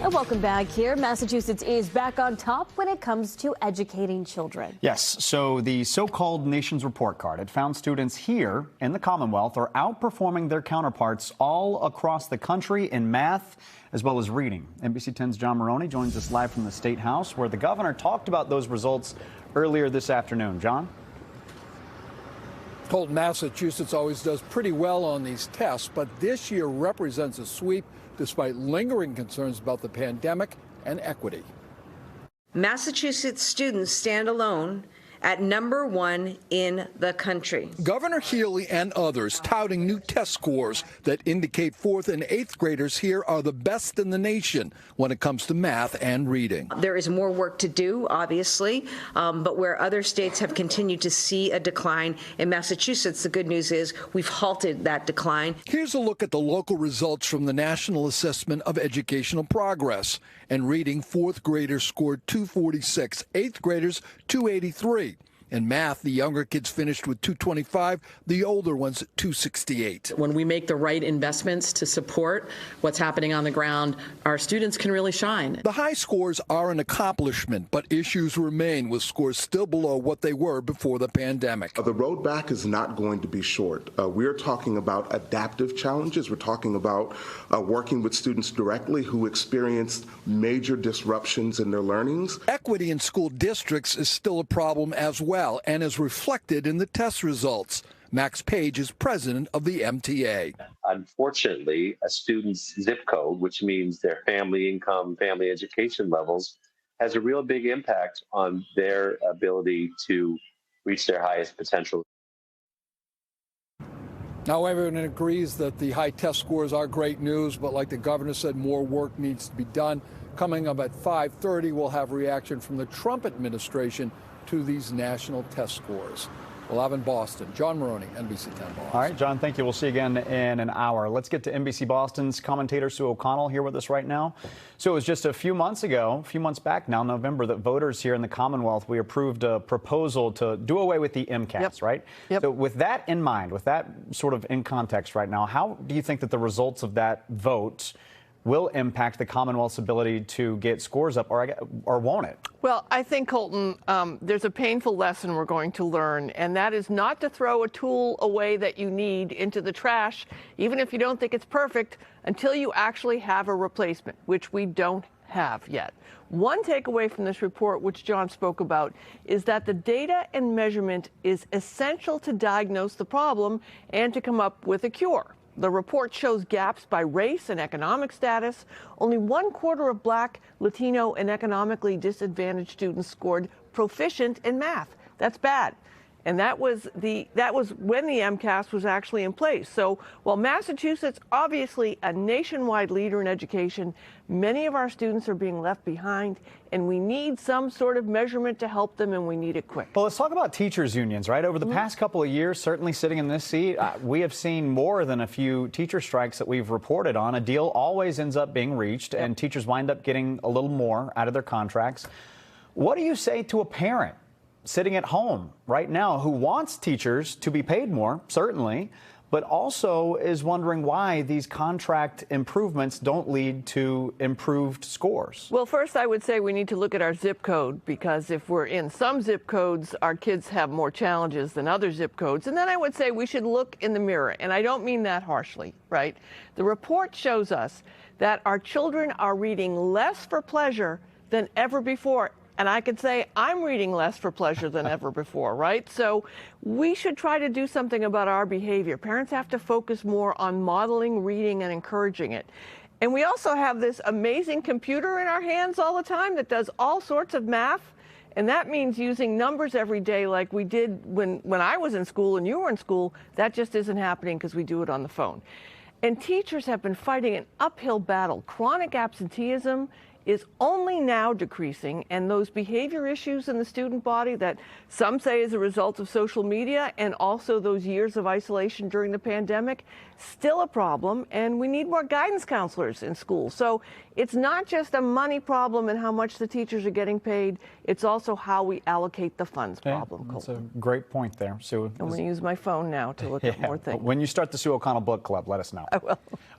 And welcome back here. Massachusetts is back on top when it comes to educating children. Yes, so the so-called nation's report card, it found students here in the Commonwealth are outperforming their counterparts all across the country in math as well as reading. NBC 10's John Maroney joins us live from the State House, where the governor talked about those results earlier this afternoon. John? Massachusetts always does pretty well on these tests, but this year represents a sweep despite lingering concerns about the pandemic and equity. Massachusetts students stand alone at #1 in the country. Governor Healey and others touting new test scores that indicate 4th and 8th graders here are the best in the nation when it comes to math and reading. There is more work to do, obviously, but where other states have continued to see a decline, in Massachusetts, the good news is we've halted that decline. Here's a look at the local results from the National Assessment of Educational Progress. And reading, 4th graders scored 246, 8th graders 283. In math, the younger kids finished with 225, the older ones 268. When we make the right investments to support what's happening on the ground, our students can really shine. The high scores are an accomplishment, but issues remain with scores still below what they were before the pandemic. The road back is not going to be short. We're talking about adaptive challenges. We're talking about working with students directly who experienced major disruptions in their learnings. Equity in school districts is still a problem as well, and is reflected in the test results. Max Page is president of the MTA. Unfortunately, a student's zip code, which means their family income, family education levels, has a real big impact on their ability to reach their highest potential. Now, everyone agrees that the high test scores are great news, but like the governor said, more work needs to be done. Coming up at 5:30, we'll have reaction from the Trump administration to these national test scores. Well, I'm in Boston. John Maroney, NBC 10 Boston. All right, John, thank you. We'll see you again in an hour. Let's get to NBC Boston's commentator Sue O'Connell here with us right now. So it was just a few months back now, November, that voters here in the Commonwealth, we approved a proposal to do away with the MCAS, right? Yep. So with that in mind, with that sort of in context right now, how do you think that the results of that vote will impact the Commonwealth's ability to get scores up, or won't it? Well, I think, Colton, there's a painful lesson we're going to learn, and that is not to throw a tool away that you need into the trash, even if you don't think it's perfect, until you actually have a replacement, which we don't have yet. One takeaway from this report, which John spoke about, is that the data and measurement is essential to diagnose the problem and to come up with a cure. The report shows gaps by race and economic status. Only 1/4 of Black, Latino, and economically disadvantaged students scored proficient in math. That's bad. And that was when the MCAS was actually in place. So while Massachusetts, obviously a nationwide leader in education, many of our students are being left behind, and we need some sort of measurement to help them, and we need it quick. Well, let's talk about teachers' unions, right? Over the past couple of years, certainly sitting in this seat, we have seen more than a few teacher strikes that we've reported on. A deal always ends up being reached, and teachers wind up getting a little more out of their contracts. What do you say to a parent sitting at home right now who wants teachers to be paid more, certainly, but also is wondering why these contract improvements don't lead to improved scores? Well, first I would say we need to look at our zip code, because if we're in some zip codes, our kids have more challenges than other zip codes. And then I would say we should look in the mirror, and I don't mean that harshly, right? The report shows us that our children are reading less for pleasure than ever before. And I could say I'm reading less for pleasure than ever before, right? So we should try to do something about our behavior. Parents have to focus more on modeling reading and encouraging it. And we also have this amazing computer in our hands all the time that does all sorts of math. And that means using numbers every day like we did when I was in school and you were in school. That just isn't happening because we do it on the phone. And teachers have been fighting an uphill battle. Chronic absenteeism is only now decreasing, and those behavior issues in the student body that some say is a result of social media and also those years of isolation during the pandemic, still a problem, and we need more guidance counselors in schools. So it's not just a money problem and how much the teachers are getting paid, it's also how we allocate the funds problem. That's a great point there, Sue. I'm going to use my phone now to look at more things. When you start the Sue O'Connell book club, let us know. I will.